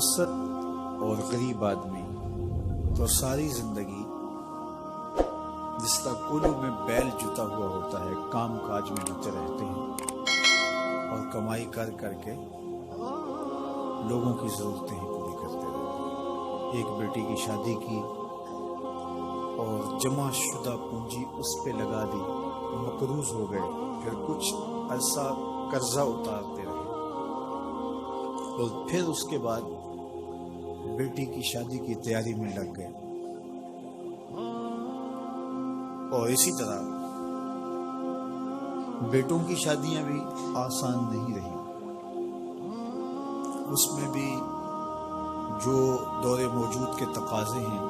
متوسط اور غریب آدمی تو ساری زندگی جس طرح کولو میں بیل جتا ہوا ہوتا ہے کام کاج میں جتے رہتے ہیں اور کمائی کر کر کے لوگوں کی ضرورتیں ہی پوری کرتے رہتے ہیں۔ ایک بیٹی کی شادی کی اور جمع شدہ پونجی اس پہ لگا دی، مقروض ہو گئے، پھر کچھ عرصہ قرضہ اتارتے رہے اور پھر اس کے بعد بیٹی کی شادی کی تیاری میں لگ گئے، اور اسی طرح بیٹوں کی شادیاں بھی آسان نہیں رہی۔ اس میں بھی جو دور موجود کے تقاضے ہیں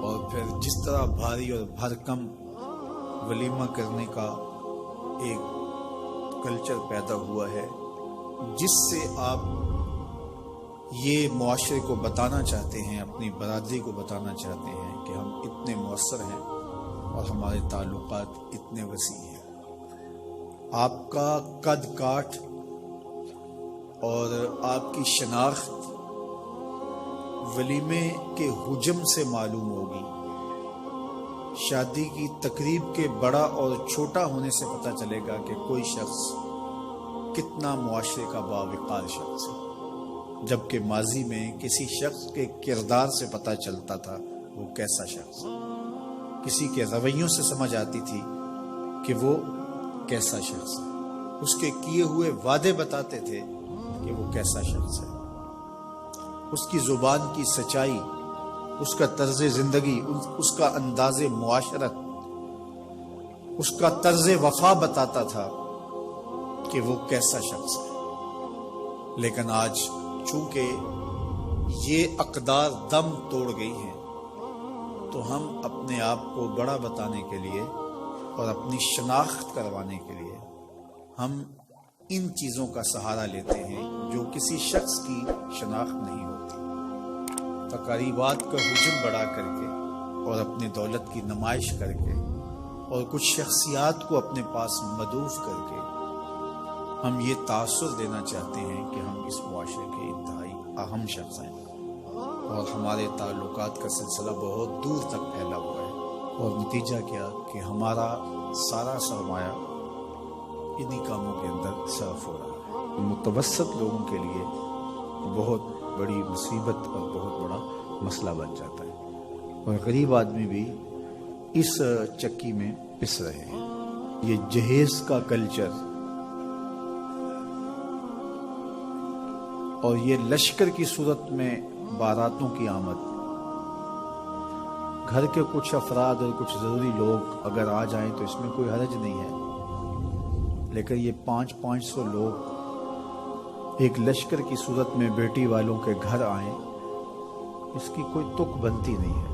اور پھر جس طرح بھاری اور بھرکم ولیمہ کرنے کا ایک کلچر پیدا ہوا ہے، جس سے آپ یہ معاشرے کو بتانا چاہتے ہیں، اپنی برادری کو بتانا چاہتے ہیں کہ ہم اتنے مؤثر ہیں اور ہمارے تعلقات اتنے وسیع ہیں۔ آپ کا قد کاٹ اور آپ کی شناخت ولیمے کے حجم سے معلوم ہوگی، شادی کی تقریب کے بڑا اور چھوٹا ہونے سے پتہ چلے گا کہ کوئی شخص کتنا معاشرے کا باوقار شخص ہے، جبکہ ماضی میں کسی شخص کے کردار سے پتہ چلتا تھا وہ کیسا شخص ہے، کسی کے رویوں سے سمجھ آتی تھی کہ وہ کیسا شخص ہے، اس کے کیے ہوئے وعدے بتاتے تھے کہ وہ کیسا شخص ہے، اس کی زبان کی سچائی، اس کا طرز زندگی، اس کا انداز معاشرت، اس کا طرز وفا بتاتا تھا کہ وہ کیسا شخص ہے۔ لیکن آج چونکہ یہ اقدار دم توڑ گئی ہیں تو ہم اپنے آپ کو بڑا بتانے کے لیے اور اپنی شناخت کروانے کے لیے ہم ان چیزوں کا سہارا لیتے ہیں جو کسی شخص کی شناخت نہیں ہوتی۔ تقریبات کا حجم بڑھا کر کے اور اپنی دولت کی نمائش کر کے اور کچھ شخصیات کو اپنے پاس مدعوف کر کے ہم یہ تاثر دینا چاہتے ہیں کہ ہم اس معاشرے کے انتہائی اہم شخص ہیں اور ہمارے تعلقات کا سلسلہ بہت دور تک پھیلا ہوا ہے، اور نتیجہ کیا کہ ہمارا سارا سرمایہ انہی کاموں کے اندر صرف ہو رہا ہے۔ متوسط لوگوں کے لیے بہت بڑی مصیبت اور بہت بڑا مسئلہ بن جاتا ہے، اور غریب آدمی بھی اس چکی میں پس رہے ہیں۔ یہ جہیز کا کلچر اور یہ لشکر کی صورت میں باراتوں کی آمد، گھر کے کچھ افراد اور کچھ ضروری لوگ اگر آ جائیں تو اس میں کوئی حرج نہیں ہے، لیکن یہ 500 لوگ ایک لشکر کی صورت میں بیٹی والوں کے گھر آئیں، اس کی کوئی تک بنتی نہیں ہے۔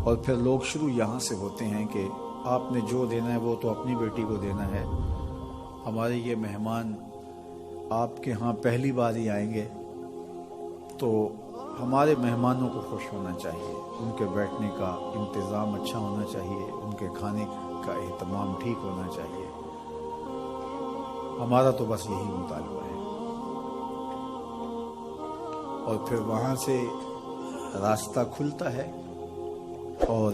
اور پھر لوگ شروع یہاں سے ہوتے ہیں کہ آپ نے جو دینا ہے وہ تو اپنی بیٹی کو دینا ہے، ہمارے یہ مہمان آپ کے ہاں پہلی بار ہی آئیں گے تو ہمارے مہمانوں کو خوش ہونا چاہیے، ان کے بیٹھنے کا انتظام اچھا ہونا چاہیے، ان کے کھانے کا اہتمام ٹھیک ہونا چاہیے، ہمارا تو بس یہی مطالبہ ہے۔ اور پھر وہاں سے راستہ کھلتا ہے اور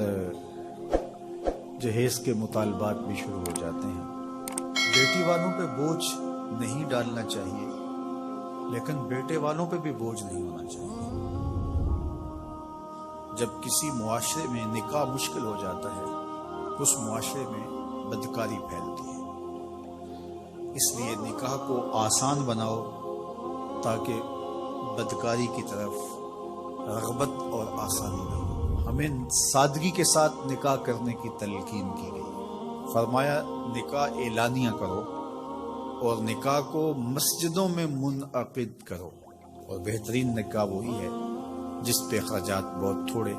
جہیز کے مطالبات بھی شروع ہو جاتے ہیں۔ بیٹی والوں پہ بوجھ نہیں ڈالنا چاہیے، لیکن بیٹے والوں پہ بھی بوجھ نہیں ہونا چاہیے۔ جب کسی معاشرے میں نکاح مشکل ہو جاتا ہے، اس معاشرے میں بدکاری پھیلتی ہے، اس لیے نکاح کو آسان بناؤ تاکہ بدکاری کی طرف رغبت اور آسانی نہ ہو۔ ہمیں سادگی کے ساتھ نکاح کرنے کی تلقین کی گئی، فرمایا نکاح اعلانیہ کرو اور نکاح کو مسجدوں میں منعقد کرو، اور بہترین نکاح وہی ہے جس پہ اخراجات بہت تھوڑے